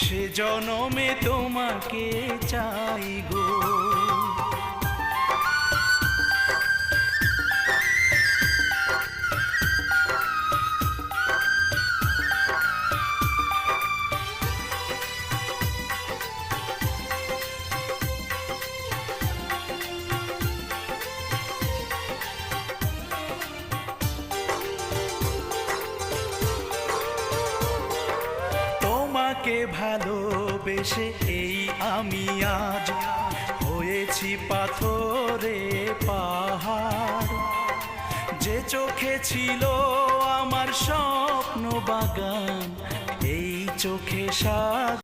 সে জনমে তোমাকে চাই গো। তোমাকে ভালোবেসে এই আমি আজ হয়েছি পাথরে পাহাড়। যে চোখে ছিল আমার স্বপ্ন বাগান, এই চোখে সাজ